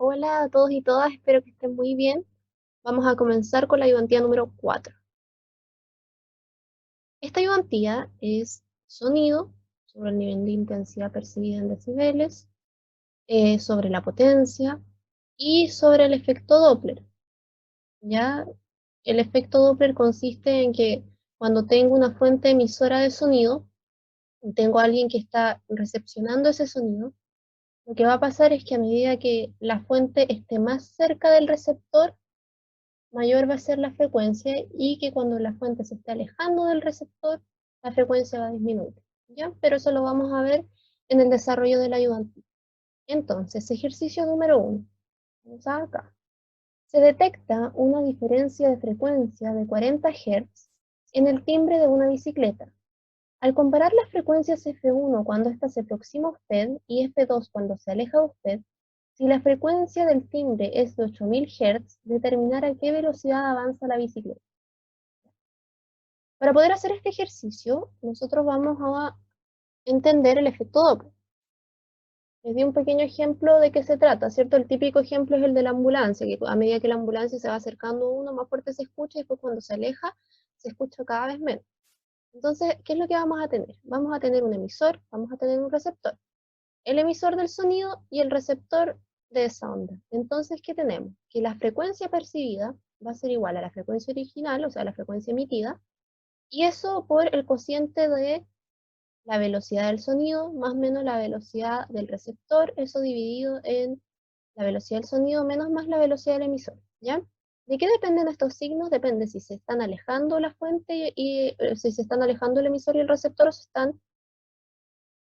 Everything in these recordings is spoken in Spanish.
Hola a todos y todas, espero que estén muy bien. Vamos a comenzar con la ayudantía número 4. Esta ayudantía es sonido sobre el nivel de intensidad percibida en decibeles, sobre la potencia y sobre el efecto Doppler. ¿Ya? El efecto Doppler consiste en que cuando tengo una fuente emisora de sonido, tengo a alguien que está recepcionando ese sonido, lo que va a pasar es que a medida que la fuente esté más cerca del receptor, mayor va a ser la frecuencia y que cuando la fuente se esté alejando del receptor, la frecuencia va a disminuir, ¿ya? Pero eso lo vamos a ver en el desarrollo del ayudante. Entonces, ejercicio número 1. Vamos acá. Se detecta una diferencia de frecuencia de 40 Hz en el timbre de una bicicleta. Al comparar las frecuencias F1 cuando ésta se aproxima a usted y F2 cuando se aleja de usted, si la frecuencia del timbre es de 8000 Hz, determinar a qué velocidad avanza la bicicleta. Para poder hacer este ejercicio, nosotros vamos a entender el efecto Doppler. Les di un pequeño ejemplo de qué se trata, ¿cierto? El típico ejemplo es el de la ambulancia, que a medida que la ambulancia se va acercando a uno, más fuerte se escucha y después cuando se aleja, se escucha cada vez menos. Entonces, ¿qué es lo que vamos a tener? Vamos a tener un emisor, vamos a tener un receptor. El emisor del sonido y el receptor de esa onda. Entonces, ¿qué tenemos? Que la frecuencia percibida va a ser igual a la frecuencia original, o sea, la frecuencia emitida, y eso por el cociente de la velocidad del sonido más menos la velocidad del receptor, eso dividido en la velocidad del sonido menos más la velocidad del emisor, ¿ya? ¿De qué dependen estos signos? Depende si se están alejando la fuente y si se están alejando el emisor y el receptor o se están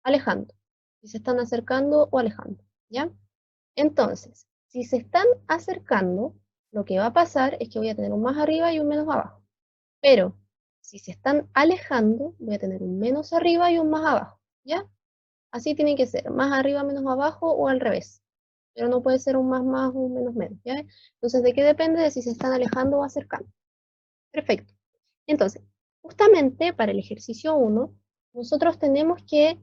alejando, si se están acercando o alejando, ¿ya? Entonces, si se están acercando, lo que va a pasar es que voy a tener un más arriba y un menos abajo. Pero si se están alejando, voy a tener un menos arriba y un más abajo, ¿ya? Así tiene que ser, más arriba, menos abajo o al revés. Pero no puede ser un más más o un menos menos, ¿ya? Entonces, ¿de qué depende? De si se están alejando o acercando. Perfecto. Entonces, justamente para el ejercicio 1, nosotros tenemos que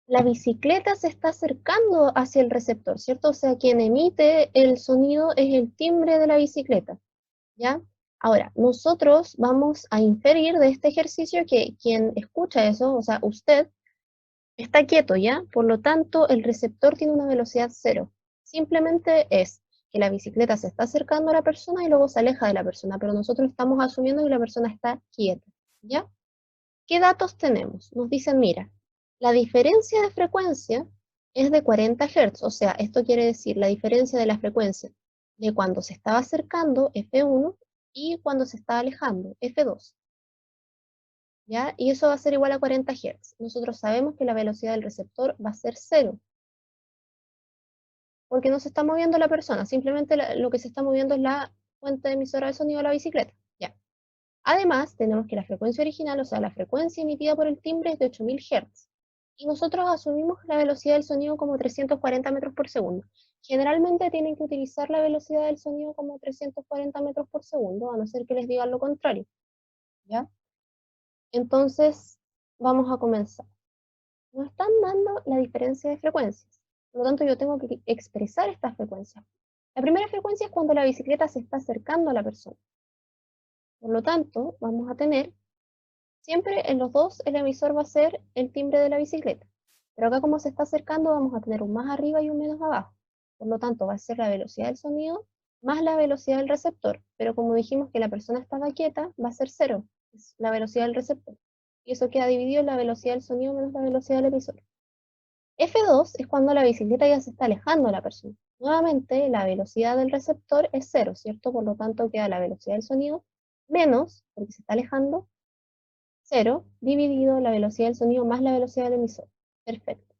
la bicicleta se está acercando hacia el receptor, ¿cierto? O sea, quien emite el sonido es el timbre de la bicicleta, ¿ya? Ahora, nosotros vamos a inferir de este ejercicio que quien escucha eso, o sea, usted, está quieto, ¿ya? Por lo tanto, el receptor tiene una velocidad cero. Simplemente es que la bicicleta se está acercando a la persona y luego se aleja de la persona, pero nosotros estamos asumiendo que la persona está quieta, ¿ya? ¿Qué datos tenemos? Nos dicen, mira, la diferencia de frecuencia es de 40 Hz, o sea, esto quiere decir la diferencia de la frecuencia de cuando se estaba acercando, F1, y cuando se está alejando, F2, ¿ya? Y eso va a ser igual a 40 Hz. Nosotros sabemos que la velocidad del receptor va a ser cero, porque no se está moviendo la persona, simplemente lo que se está moviendo es la fuente emisora de sonido de la bicicleta, ¿ya? Además, tenemos que la frecuencia original, o sea, la frecuencia emitida por el timbre es de 8000 Hz. Y nosotros asumimos la velocidad del sonido como 340 metros por segundo. Generalmente tienen que utilizar la velocidad del sonido como 340 metros por segundo, a no ser que les digan lo contrario, ¿ya? Entonces, vamos a comenzar. Nos están dando la diferencia de frecuencias. Por lo tanto, yo tengo que expresar estas frecuencias. La primera frecuencia es cuando la bicicleta se está acercando a la persona. Por lo tanto, vamos a tener siempre en los dos el emisor va a ser el timbre de la bicicleta. Pero acá como se está acercando vamos a tener un más arriba y un menos abajo. Por lo tanto va a ser la velocidad del sonido más la velocidad del receptor. Pero como dijimos que la persona estaba quieta, va a ser cero, es la velocidad del receptor. Y eso queda dividido en la velocidad del sonido menos la velocidad del emisor. F2 es cuando la bicicleta ya se está alejando de la persona. Nuevamente la velocidad del receptor es cero, ¿cierto? Por lo tanto queda la velocidad del sonido menos, porque se está alejando, cero dividido la velocidad del sonido más la velocidad del emisor. Perfecto.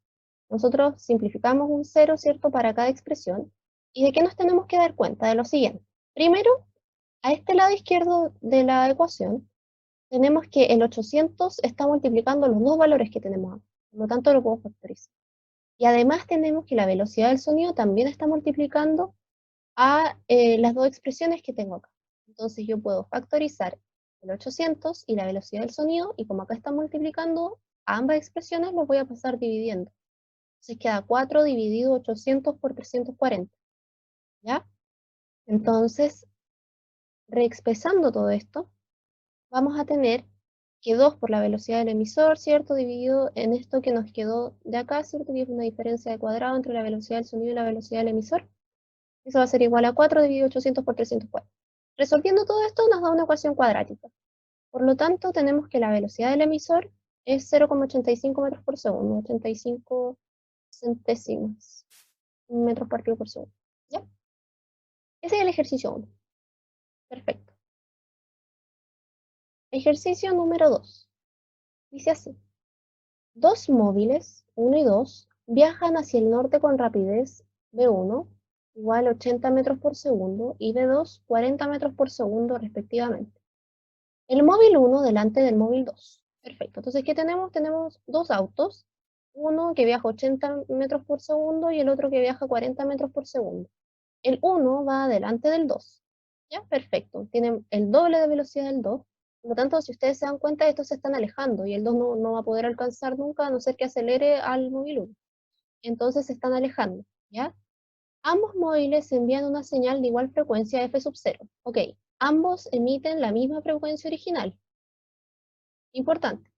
Nosotros simplificamos un cero, ¿cierto?, para cada expresión. ¿Y de qué nos tenemos que dar cuenta? De lo siguiente. Primero, a este lado izquierdo de la ecuación, tenemos que el 800 está multiplicando los dos valores que tenemos acá. Por lo tanto, lo puedo factorizar. Y además tenemos que la velocidad del sonido también está multiplicando a las dos expresiones que tengo acá. Entonces yo puedo factorizar el 800 y la velocidad del sonido, y como acá está multiplicando ambas expresiones, los voy a pasar dividiendo. Entonces queda 4 dividido 800 por 340. ¿ya? Entonces, reexpresando todo esto, vamos a tener que 2 por la velocidad del emisor, ¿cierto? Dividido en esto que nos quedó de acá, ¿cierto? Que es una diferencia de cuadrado entre la velocidad del sonido y la velocidad del emisor. Eso va a ser igual a 4 dividido 800 por 304. Resolviendo todo esto nos da una ecuación cuadrática. Por lo tanto, tenemos que la velocidad del emisor es 0,85 metros por segundo, 85 centésimos metros partido por segundo. ¿Ya? Ese es el ejercicio 1. Perfecto. Ejercicio número 2. Dice así. Dos móviles, 1 y 2, viajan hacia el norte con rapidez v1 igual a 80 metros por segundo y v2 40 metros por segundo respectivamente. El móvil 1 delante del móvil 2. Perfecto. Entonces, ¿qué tenemos? Tenemos dos autos, uno que viaja 80 metros por segundo y el otro que viaja 40 metros por segundo. El 1 va delante del 2. ¿Ya? Perfecto. Tienen el doble de velocidad del 2. Por lo tanto, si ustedes se dan cuenta, estos se están alejando y el 2 no va a poder alcanzar nunca, a no ser que acelere al móvil 1. Entonces se están alejando, ¿ya? Ambos móviles envían una señal de igual frecuencia f sub 0. Ok, ambos emiten la misma frecuencia original. Importante.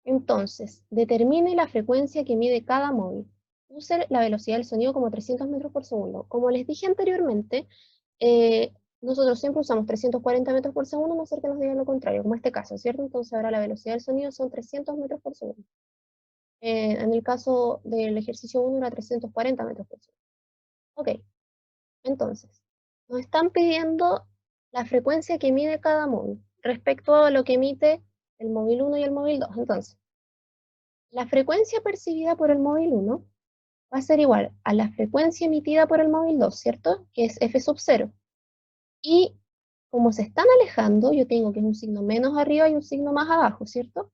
Entonces, determine la frecuencia que mide cada móvil. Use la velocidad del sonido como 300 metros por segundo. Como les dije anteriormente, nosotros siempre usamos 340 metros por segundo, a no ser que nos digan lo contrario, como este caso, ¿cierto? Entonces ahora la velocidad del sonido son 300 metros por segundo. En el caso del ejercicio 1 era 340 metros por segundo. Ok, entonces, nos están pidiendo la frecuencia que mide cada móvil respecto a lo que emite el móvil 1 y el móvil 2. Entonces, la frecuencia percibida por el móvil 1 va a ser igual a la frecuencia emitida por el móvil 2, ¿cierto? Que es f sub 0. Y como se están alejando, yo tengo que es un signo menos arriba y un signo más abajo, ¿cierto?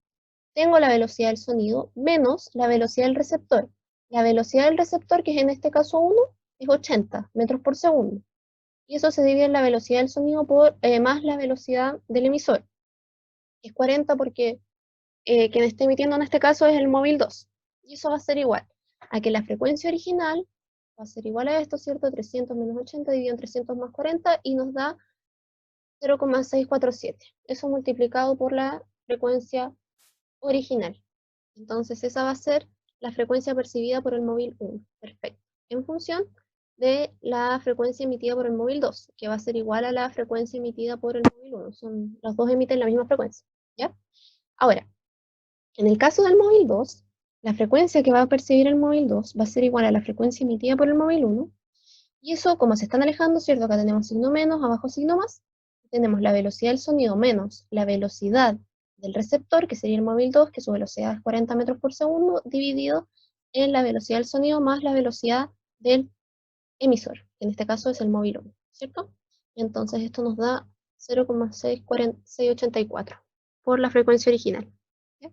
Tengo la velocidad del sonido menos la velocidad del receptor. La velocidad del receptor, que es en este caso 1, es 80 metros por segundo. Y eso se divide en la velocidad del sonido por más la velocidad del emisor, que es 40 porque quien está emitiendo en este caso es el móvil 2. Y eso va a ser igual a que la frecuencia original va a ser igual a esto, ¿cierto? 300 menos 80 dividido en 300 más 40 y nos da 0,647. Eso multiplicado por la frecuencia original. Entonces esa va a ser la frecuencia percibida por el móvil 1. Perfecto. En función de la frecuencia emitida por el móvil 2, que va a ser igual a la frecuencia emitida por el móvil 1. Los dos emiten la misma frecuencia. ¿Ya? Ahora, en el caso del móvil 2, la frecuencia que va a percibir el móvil 2 va a ser igual a la frecuencia emitida por el móvil 1. Y eso, como se están alejando, ¿cierto? Acá tenemos signo menos, abajo signo más. Tenemos la velocidad del sonido menos la velocidad del receptor, que sería el móvil 2, que su velocidad es 40 metros por segundo, dividido en la velocidad del sonido más la velocidad del emisor, que en este caso es el móvil 1, ¿cierto? Entonces esto nos da 0,684 por la frecuencia original. ¿Ya?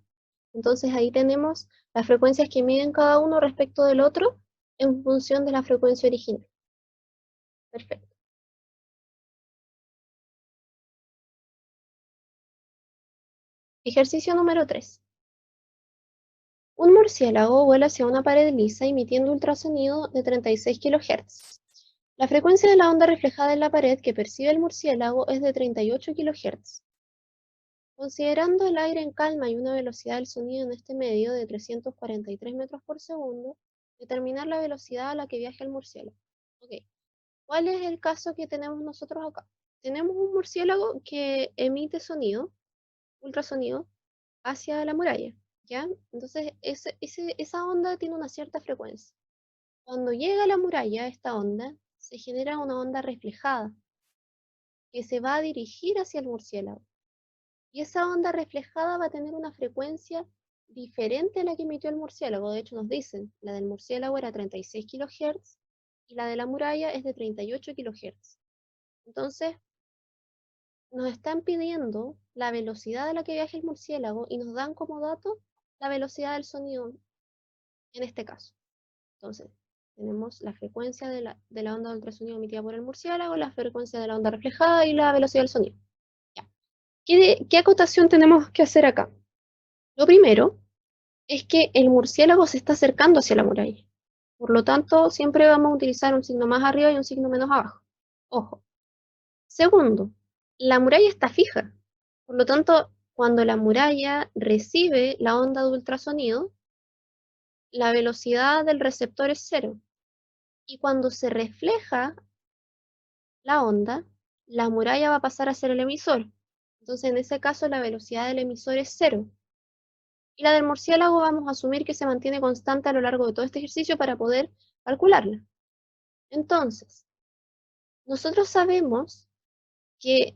Entonces ahí tenemos las frecuencias que miden cada uno respecto del otro en función de la frecuencia original. Perfecto. Ejercicio número 3. Un murciélago vuela hacia una pared lisa emitiendo ultrasonido de 36 kHz. La frecuencia de la onda reflejada en la pared que percibe el murciélago es de 38 kHz. Considerando el aire en calma y una velocidad del sonido en este medio de 343 metros por segundo, determinar la velocidad a la que viaja el murciélago. Ok, ¿cuál es el caso que tenemos nosotros acá? Tenemos un murciélago que emite sonido, ultrasonido, hacia la muralla, ¿ya? Entonces, esa onda tiene una cierta frecuencia. Cuando llega a la muralla, esta onda, se genera una onda reflejada que se va a dirigir hacia el murciélago. Y esa onda reflejada va a tener una frecuencia diferente a la que emitió el murciélago. De hecho, nos dicen, la del murciélago era 36 kHz y la de la muralla es de 38 kHz. Entonces, nos están pidiendo la velocidad a la que viaja el murciélago y nos dan como dato la velocidad del sonido en este caso. Entonces, tenemos la frecuencia de la onda de ultrasonido emitida por el murciélago, la frecuencia de la onda reflejada y la velocidad del sonido. Ya. ¿Qué acotación tenemos que hacer acá? Lo primero es que el murciélago se está acercando hacia la muralla. Por lo tanto, siempre vamos a utilizar un signo más arriba y un signo menos abajo. Ojo. Segundo, la muralla está fija. Por lo tanto, cuando la muralla recibe la onda de ultrasonido, la velocidad del receptor es cero. Y cuando se refleja la onda, la muralla va a pasar a ser el emisor. Entonces, en ese caso, la velocidad del emisor es cero. Y la del murciélago vamos a asumir que se mantiene constante a lo largo de todo este ejercicio para poder calcularla. Entonces, nosotros sabemos que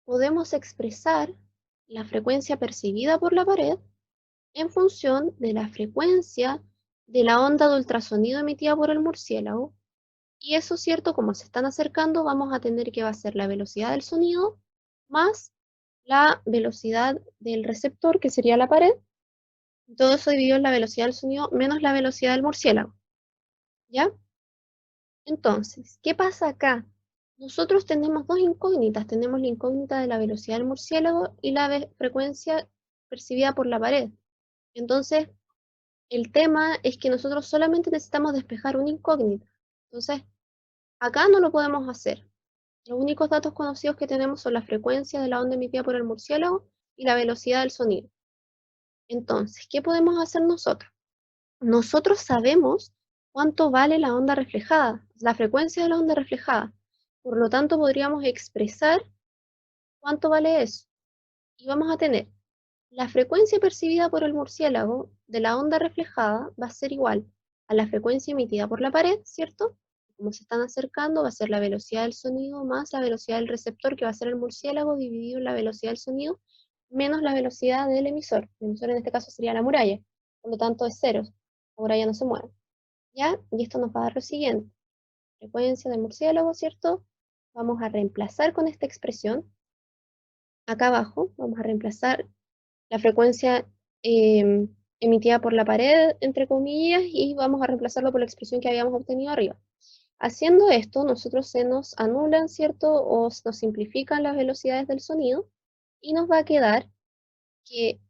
podemos expresar la frecuencia percibida por la pared en función de la frecuencia de la onda de ultrasonido emitida por el murciélago. Y eso, cierto, como se están acercando, vamos a tener que va a ser la velocidad del sonido más la velocidad del receptor, que sería la pared. Todo eso dividido en la velocidad del sonido menos la velocidad del murciélago. ¿Ya? Entonces, ¿qué pasa acá? Nosotros tenemos dos incógnitas. Tenemos la incógnita de la velocidad del murciélago y la frecuencia percibida por la pared. Entonces, el tema es que nosotros solamente necesitamos despejar una incógnita. Entonces, acá no lo podemos hacer. Los únicos datos conocidos que tenemos son la frecuencia de la onda emitida por el murciélago y la velocidad del sonido. Entonces, ¿qué podemos hacer nosotros? Nosotros sabemos cuánto vale la onda reflejada, la frecuencia de la onda reflejada. Por lo tanto, podríamos expresar cuánto vale eso. Y vamos a tener la frecuencia percibida por el murciélago de la onda reflejada va a ser igual a la frecuencia emitida por la pared, ¿cierto? Como se están acercando, va a ser la velocidad del sonido más la velocidad del receptor, que va a ser el murciélago, dividido en la velocidad del sonido, menos la velocidad del emisor. El emisor en este caso sería la muralla, por lo tanto es cero. La muralla no se mueve. ¿Ya? Y esto nos va a dar lo siguiente. Frecuencia del murciélago, ¿cierto? Vamos a reemplazar con esta expresión. Acá abajo vamos a reemplazar la frecuencia emitida por la pared, entre comillas, y vamos a reemplazarlo por la expresión que habíamos obtenido arriba. Haciendo esto, nosotros se nos anulan, ¿cierto? O se nos simplifican las velocidades del sonido, y nos va a quedar que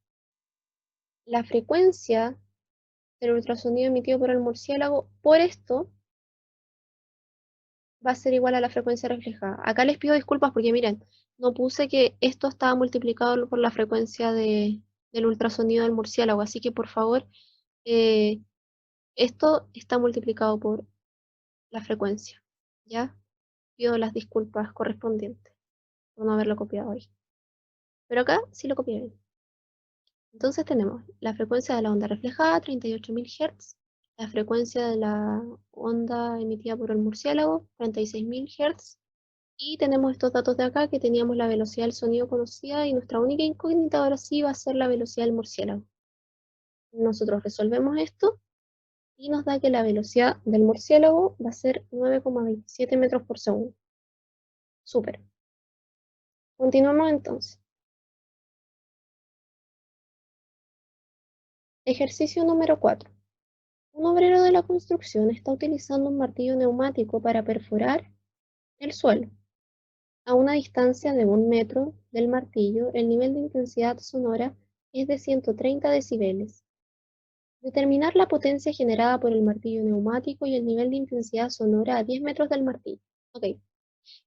la frecuencia del ultrasonido emitido por el murciélago, por esto, va a ser igual a la frecuencia reflejada. Acá les pido disculpas porque miren, no puse que esto estaba multiplicado por la frecuencia del ultrasonido del murciélago, así que por favor, eh, esto está multiplicado por la frecuencia, ¿ya? Pido las disculpas correspondientes por no haberlo copiado ahí. Pero acá sí lo copié bien. Entonces tenemos la frecuencia de la onda reflejada, 38.000 Hz, la frecuencia de la onda emitida por el murciélago, 46.000 Hz, y tenemos estos datos de acá que teníamos la velocidad del sonido conocida y nuestra única incógnita ahora sí va a ser la velocidad del murciélago. Nosotros resolvemos esto y nos da que la velocidad del murciélago va a ser 9,27 metros por segundo. Súper. Continuamos entonces. Ejercicio número 4. Un obrero de la construcción está utilizando un martillo neumático para perforar el suelo. A una distancia de 1 metro del martillo, el nivel de intensidad sonora es de 130 decibeles. Determinar la potencia generada por el martillo neumático y el nivel de intensidad sonora a 10 metros del martillo. Ok.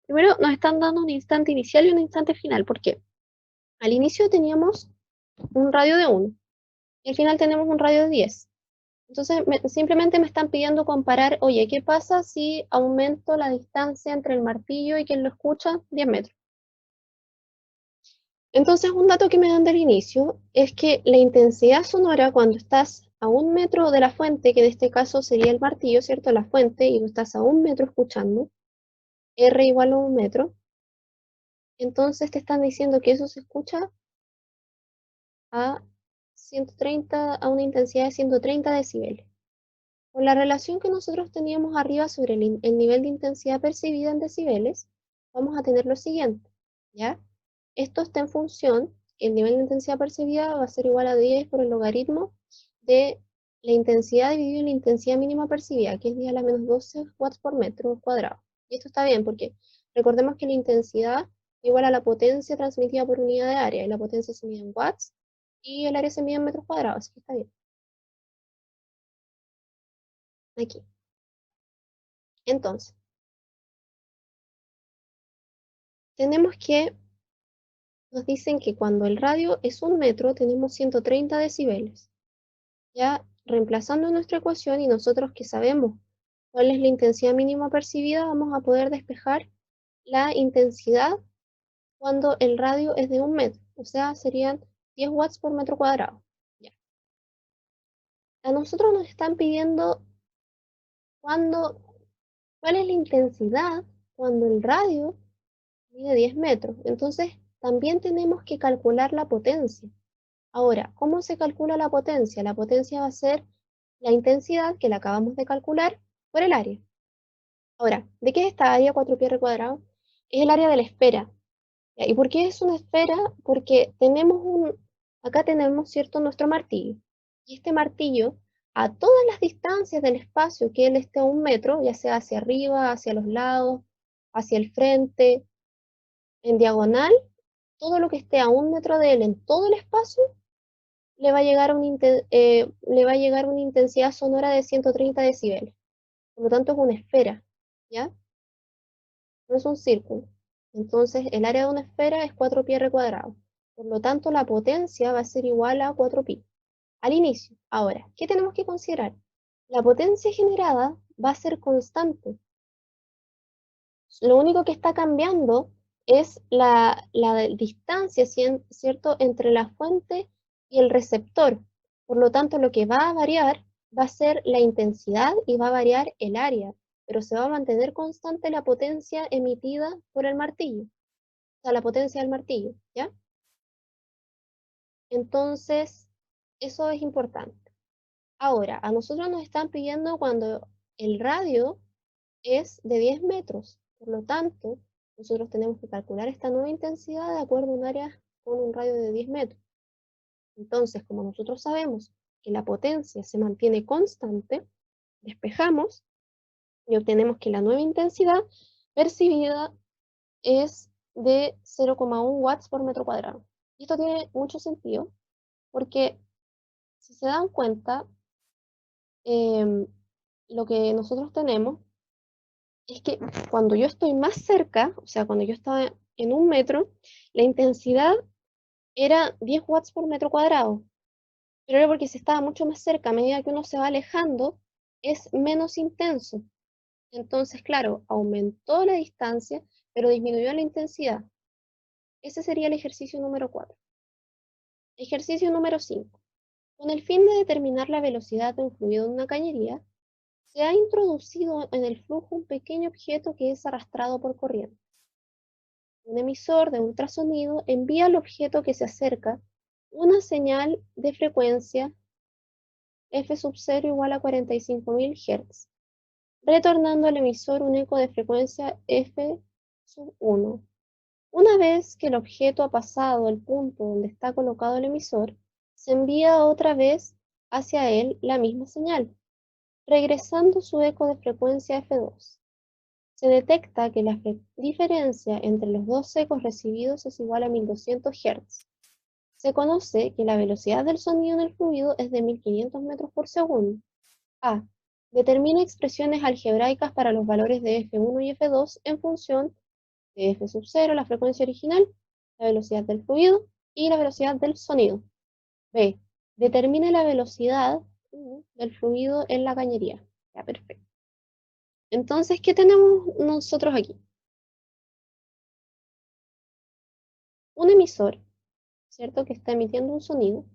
Primero nos están dando un instante inicial y un instante final. ¿Por qué? Al inicio teníamos un radio de 1 y al final tenemos un radio de 10. Entonces simplemente me están pidiendo comparar, oye, ¿qué pasa si aumento la distancia entre el martillo y quien lo escucha 10 metros? Entonces un dato que me dan del inicio es que la intensidad sonora cuando estás a 1 metro de la fuente, que en este caso sería el martillo, ¿cierto? La fuente, y tú estás a 1 metro escuchando, R igual a 1 metro, entonces te están diciendo que eso se escucha a 130, a una intensidad de 130 decibeles. Con la relación que nosotros teníamos arriba sobre el nivel de intensidad percibida en decibeles, vamos a tener lo siguiente, ¿ya? Esto está en función, el nivel de intensidad percibida va a ser igual a 10 por el logaritmo de la intensidad dividido en la intensidad mínima percibida, que es 10 a la menos 12 watts por metro cuadrado. Y esto está bien porque recordemos que la intensidad es igual a la potencia transmitida por unidad de área, y la potencia se mide en watts, y el área se mide en metros cuadrados, así que está bien. aquí. Entonces, tenemos que, nos dicen que cuando el radio es 1 metro tenemos 130 decibeles. Ya reemplazando nuestra ecuación y nosotros que sabemos cuál es la intensidad mínima percibida, vamos a poder despejar la intensidad cuando el radio es de 1 metro, o sea, serían 10 watts por metro cuadrado. Ya. A nosotros nos están pidiendo cuál es la intensidad cuando el radio mide 10 metros. Entonces, también tenemos que calcular la potencia. Ahora, ¿cómo se calcula la potencia? La potencia va a ser la intensidad que la acabamos de calcular por el área. Ahora, ¿de qué es esta área 4πr cuadrado? Es el área de la esfera. ¿Ya? ¿Y por qué es una esfera? Porque acá tenemos, ¿cierto?, nuestro martillo. Y este martillo, a todas las distancias del espacio que él esté a 1 metro, ya sea hacia arriba, hacia los lados, hacia el frente, en diagonal, todo lo que esté a 1 metro de él en todo el espacio, le va a llegar una intensidad sonora de 130 decibeles. Por lo tanto, es una esfera, ¿ya? No es un círculo. Entonces, el área de una esfera es 4πr cuadrado. Por lo tanto, la potencia va a ser igual a 4pi al inicio. Ahora, ¿qué tenemos que considerar? La potencia generada va a ser constante. Lo único que está cambiando es la distancia, ¿cierto?, entre la fuente y el receptor. Por lo tanto, lo que va a variar va a ser la intensidad y va a variar el área, pero se va a mantener constante la potencia emitida por el martillo, o sea, la potencia del martillo, ¿ya? Entonces, eso es importante. Ahora, a nosotros nos están pidiendo cuando el radio es de 10 metros. Por lo tanto, nosotros tenemos que calcular esta nueva intensidad de acuerdo a un área con un radio de 10 metros. Entonces, como nosotros sabemos que la potencia se mantiene constante, despejamos y obtenemos que la nueva intensidad percibida es de 0,1 watts por metro cuadrado. Y esto tiene mucho sentido porque, si se dan cuenta, lo que nosotros tenemos es que cuando yo estoy más cerca, o sea, cuando yo estaba en 1 metro, la intensidad era 10 watts por metro cuadrado, pero era porque se estaba mucho más cerca. A medida que uno se va alejando, es menos intenso. Entonces, claro, aumentó la distancia, pero disminuyó la intensidad. Ese sería el ejercicio número 4. Ejercicio número 5. Con el fin de determinar la velocidad de un fluido en una cañería, se ha introducido en el flujo un pequeño objeto que es arrastrado por corriente. Un emisor de ultrasonido envía al objeto que se acerca una señal de frecuencia f sub 0 igual a 45.000 Hz, retornando al emisor un eco de frecuencia f sub 1. Una vez que el objeto ha pasado el punto donde está colocado el emisor, se envía otra vez hacia él la misma señal, regresando su eco de frecuencia f2. Se detecta que la diferencia entre los dos ecos recibidos es igual a 1200 Hz. Se conoce que la velocidad del sonido en el fluido es de 1500 metros por segundo. A. Determina expresiones algebraicas para los valores de f1 y f2 en función de f sub 0, la frecuencia original, la velocidad del fluido y la velocidad del sonido. B. Determina la velocidad del fluido en la cañería. Ya, perfecto. Entonces, ¿qué tenemos nosotros aquí? Un emisor, ¿cierto?, que está emitiendo un sonido,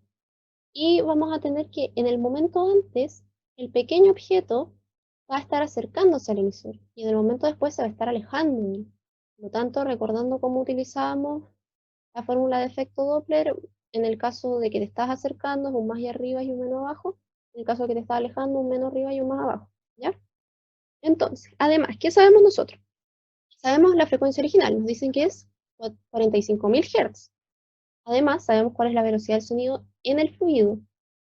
y vamos a tener que en el momento antes, el pequeño objeto va a estar acercándose al emisor, y en el momento después se va a estar alejando. Por lo tanto, recordando cómo utilizábamos la fórmula de efecto Doppler, en el caso de que te estás acercando es un más y arriba y un menos abajo, en el caso de que te estás alejando un menos arriba y un más abajo, ¿ya? Entonces, además, ¿qué sabemos nosotros? Sabemos la frecuencia original, nos dicen que es 45.000 Hz. Además, sabemos cuál es la velocidad del sonido en el fluido,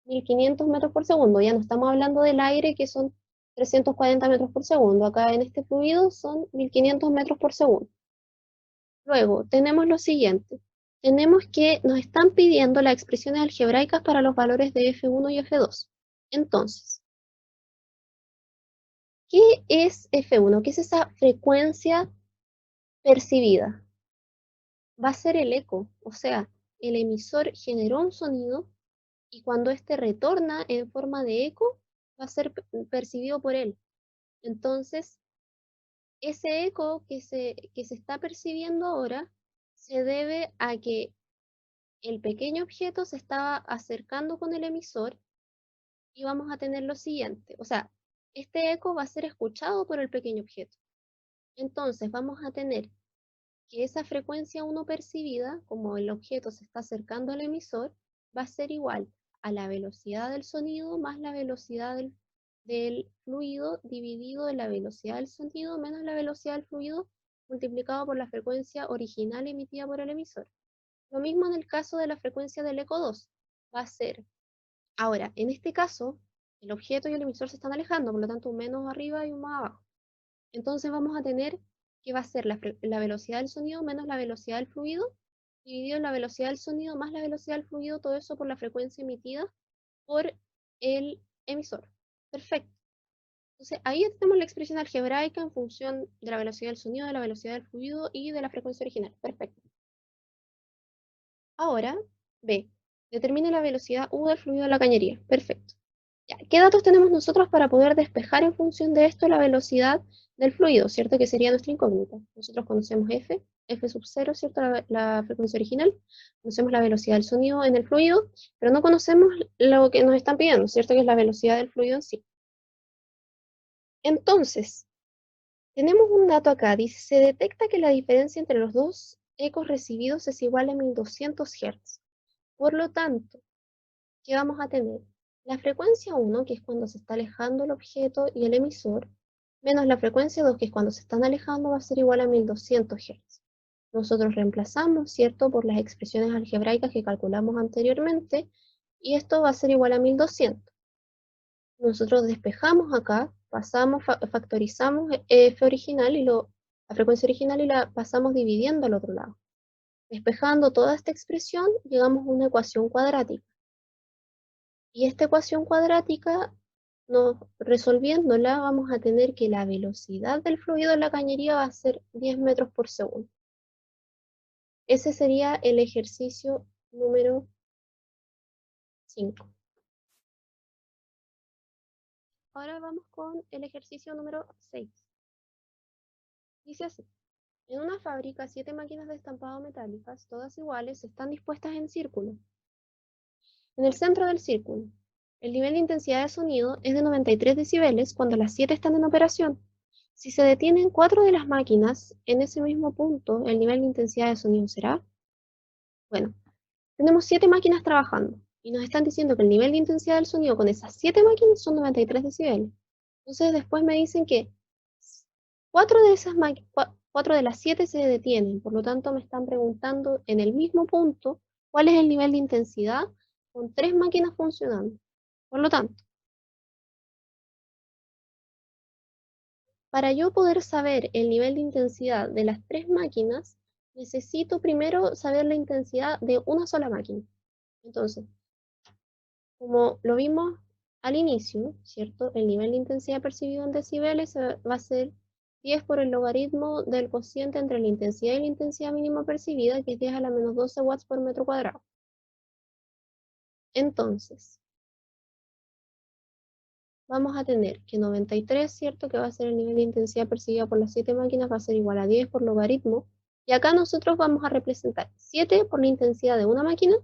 1500 metros por segundo. Ya no estamos hablando del aire, que son 340 metros por segundo. Acá en este fluido son 1500 metros por segundo. Luego, tenemos lo siguiente. Tenemos que nos están pidiendo las expresiones algebraicas para los valores de f1 y f2. Entonces, ¿Qué es F1? ¿Qué es esa frecuencia percibida? Va a ser el eco, o sea, el emisor generó un sonido y cuando este retorna en forma de eco, va a ser percibido por él. Entonces, ese eco que se está percibiendo ahora se debe a que el pequeño objeto se está acercando con el emisor y vamos a tener lo siguiente, o sea, este eco va a ser escuchado por el pequeño objeto. Entonces vamos a tener que esa frecuencia 1 percibida, como el objeto se está acercando al emisor, va a ser igual a la velocidad del sonido más la velocidad del fluido dividido en la velocidad del sonido menos la velocidad del fluido multiplicado por la frecuencia original emitida por el emisor. Lo mismo en el caso de la frecuencia del eco 2. Va a ser, ahora, en este caso, el objeto y el emisor se están alejando, por lo tanto un menos arriba y un más abajo. Entonces vamos a tener que va a ser la velocidad del sonido menos la velocidad del fluido, dividido en la velocidad del sonido más la velocidad del fluido, todo eso por la frecuencia emitida por el emisor. Perfecto. Entonces ahí ya tenemos la expresión algebraica en función de la velocidad del sonido, de la velocidad del fluido y de la frecuencia original. Perfecto. Ahora, B. Determine la velocidad U del fluido de la cañería. Perfecto. Ya, ¿qué datos tenemos nosotros para poder despejar en función de esto la velocidad del fluido, ¿cierto? Que sería nuestra incógnita. Nosotros conocemos F sub 0, ¿cierto? La frecuencia original. Conocemos la velocidad del sonido en el fluido, pero no conocemos lo que nos están pidiendo, ¿cierto? Que es la velocidad del fluido en sí. Entonces, tenemos un dato acá. Dice, se detecta que la diferencia entre los dos ecos recibidos es igual a 1200 Hz. Por lo tanto, ¿qué vamos a tener? La frecuencia 1, que es cuando se está alejando el objeto y el emisor, menos la frecuencia 2, que es cuando se están alejando, va a ser igual a 1200 Hz. Nosotros reemplazamos, ¿cierto?, por las expresiones algebraicas que calculamos anteriormente, y esto va a ser igual a 1200. Nosotros despejamos acá, pasamos, factorizamos f original y la frecuencia original y la pasamos dividiendo al otro lado. Despejando toda esta expresión, llegamos a una ecuación cuadrática. Y esta ecuación cuadrática, resolviéndola, vamos a tener que la velocidad del fluido en la cañería va a ser 10 metros por segundo. Ese sería el ejercicio número 5. Ahora vamos con el ejercicio número 6. Dice así. En una fábrica, 7 máquinas de estampado metálicas, todas iguales, están dispuestas en círculo. En el centro del círculo, el nivel de intensidad de sonido es de 93 decibeles cuando las 7 están en operación. Si se detienen 4 de las máquinas en ese mismo punto, ¿el nivel de intensidad de sonido será? Bueno, tenemos 7 máquinas trabajando y nos están diciendo que el nivel de intensidad del sonido con esas 7 máquinas son 93 decibeles. Entonces después me dicen que 4 de esas 4 de las 7 se detienen, por lo tanto me están preguntando en el mismo punto cuál es el nivel de intensidad con 3 máquinas funcionando. Por lo tanto, para yo poder saber el nivel de intensidad de las 3 máquinas, necesito primero saber la intensidad de una sola máquina. Entonces, como lo vimos al inicio, ¿cierto? El nivel de intensidad percibido en decibeles va a ser 10 por el logaritmo del cociente entre la intensidad y la intensidad mínima percibida, que es 10 a la menos 12 watts por metro cuadrado. Entonces, vamos a tener que 93, ¿cierto? Que va a ser el nivel de intensidad percibida por las 7 máquinas, va a ser igual a 10 por logaritmo. Y acá nosotros vamos a representar 7 por la intensidad de una máquina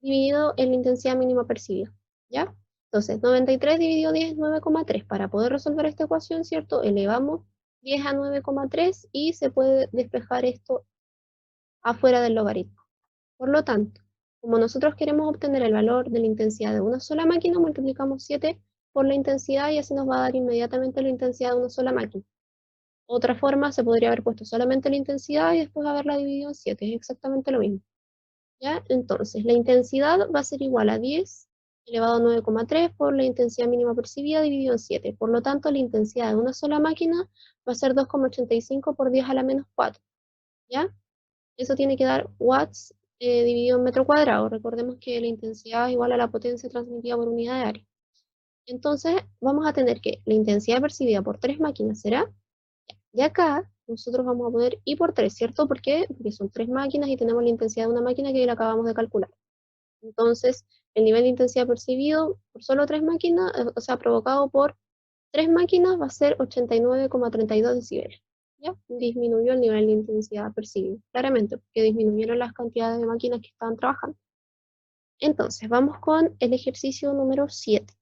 dividido en la intensidad mínima percibida, ¿ya? Entonces, 93 dividido 10 es 9,3. Para poder resolver esta ecuación, ¿cierto? Elevamos 10 a 9,3 y se puede despejar esto afuera del logaritmo. Por lo tanto, como nosotros queremos obtener el valor de la intensidad de una sola máquina, multiplicamos 7 por la intensidad y así nos va a dar inmediatamente la intensidad de una sola máquina. Otra forma, se podría haber puesto solamente la intensidad y después haberla dividido en 7. Es exactamente lo mismo. ¿Ya? Entonces, la intensidad va a ser igual a 10 elevado a 9,3 por la intensidad mínima percibida dividido en 7. Por lo tanto, la intensidad de una sola máquina va a ser 2,85 por 10 a la menos 4. ¿Ya? Eso tiene que dar watts dividido en metro cuadrado. Recordemos que la intensidad es igual a la potencia transmitida por unidad de área. Entonces vamos a tener que la intensidad percibida por 3 máquinas será, y acá nosotros vamos a poner I por 3, ¿cierto? ¿Por qué? Porque son 3 máquinas y tenemos la intensidad de una máquina que la acabamos de calcular. Entonces, el nivel de intensidad percibido por solo 3 máquinas, o sea, provocado por 3 máquinas va a ser 89,32 decibeles. ¿Ya? Disminuyó el nivel de intensidad percibido, claramente, porque disminuyeron las cantidades de máquinas que estaban trabajando. Entonces, vamos con el ejercicio número 7.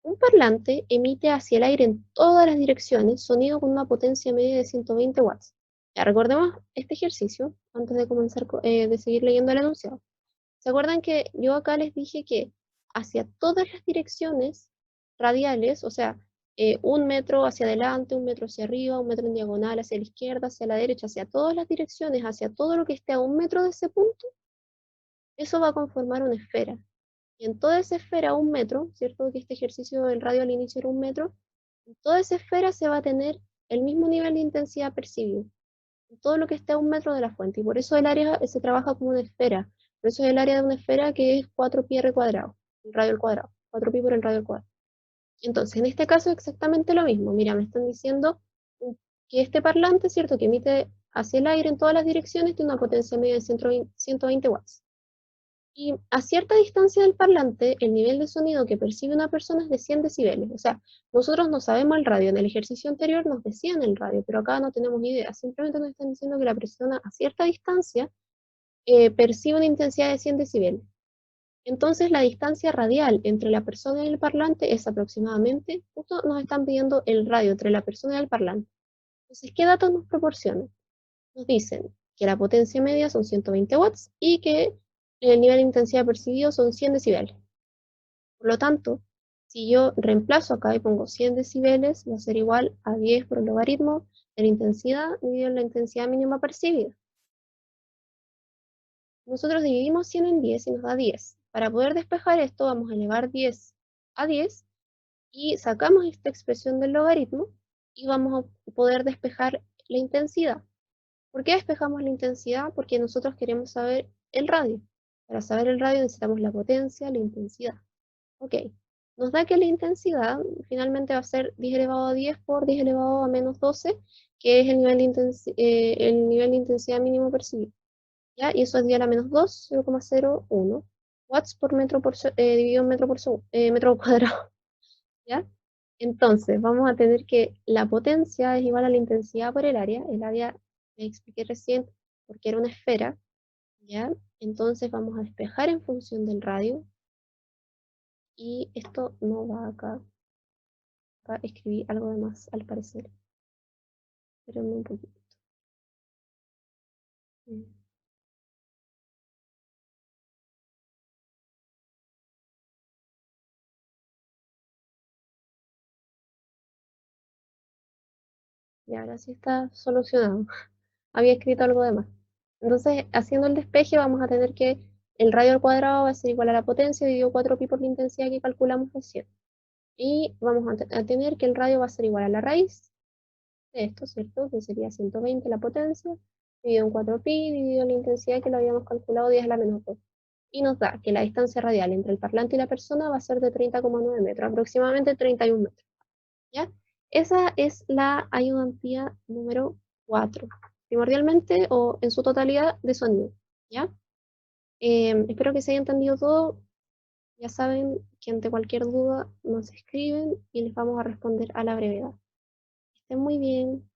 Un parlante emite hacia el aire en todas las direcciones sonido con una potencia media de 120 watts. Ya recordemos este ejercicio antes de comenzar de seguir leyendo el enunciado. ¿Se acuerdan que yo acá les dije que hacia todas las direcciones radiales, o sea, 1 metro hacia adelante, 1 metro hacia arriba, 1 metro en diagonal, hacia la izquierda, hacia la derecha, hacia todas las direcciones, hacia todo lo que esté a 1 metro de ese punto, eso va a conformar una esfera? Y en toda esa esfera, 1 metro, ¿cierto? Que este ejercicio del radio al inicio era 1 metro, en toda esa esfera se va a tener el mismo nivel de intensidad percibido, en todo lo que esté a 1 metro de la fuente. Y por eso el área se trabaja como una esfera. Por eso es el área de una esfera que es 4πr cuadrado, el radio al cuadrado, 4π por el radio al cuadrado. Entonces, en este caso es exactamente lo mismo. Mira, me están diciendo que este parlante, ¿cierto? Que emite hacia el aire en todas las direcciones, tiene una potencia media de 120 watts. Y a cierta distancia del parlante, el nivel de sonido que percibe una persona es de 100 decibeles. O sea, nosotros no sabemos el radio. En el ejercicio anterior nos decían el radio, pero acá no tenemos idea. Simplemente nos están diciendo que la persona a cierta distancia percibe una intensidad de 100 decibeles. Entonces, la distancia radial entre la persona y el parlante es aproximadamente, justo nos están pidiendo el radio entre la persona y el parlante. Entonces, ¿qué datos nos proporcionan? Nos dicen que la potencia media son 120 watts y que el nivel de intensidad percibido son 100 decibeles. Por lo tanto, si yo reemplazo acá y pongo 100 decibeles, va a ser igual a 10 por el logaritmo de la intensidad dividido en la intensidad mínima percibida. Nosotros dividimos 100 en 10 y nos da 10. Para poder despejar esto, vamos a elevar 10 a 10 y sacamos esta expresión del logaritmo y vamos a poder despejar la intensidad. ¿Por qué despejamos la intensidad? Porque nosotros queremos saber el radio. Para saber el radio necesitamos la potencia, la intensidad. Ok, nos da que la intensidad finalmente va a ser 10 elevado a 10 por 10 elevado a menos 12, que es el nivel de intensidad mínimo percibido. ¿Ya? Y eso es 10 a la menos 2, 0,01 watts por metro dividido en metro por segundo, metro cuadrado. ¿Ya? Entonces, vamos a tener que la potencia es igual a la intensidad por el área. El área me expliqué recién porque era una esfera. ¿Ya? Entonces vamos a despejar en función del radio. Y esto no va acá. Acá escribí algo de más, al parecer. Espérenme un poquito. Y ahora sí está solucionado. Había escrito algo de más. Entonces, haciendo el despeje, vamos a tener que el radio al cuadrado va a ser igual a la potencia dividido 4π por la intensidad que calculamos recién. Y vamos a tener que el radio va a ser igual a la raíz de esto, ¿cierto? Que sería 120 la potencia, dividido en 4π, dividido en la intensidad que lo habíamos calculado 10 a la menos 2. Y nos da que la distancia radial entre el parlante y la persona va a ser de 30,9 metros, aproximadamente 31 metros. ¿Ya? Esa es la ayudantía número 4, primordialmente o en su totalidad de sonido. ¿Ya? Espero que se haya entendido todo. Ya saben que ante cualquier duda nos escriben y les vamos a responder a la brevedad. Que estén muy bien.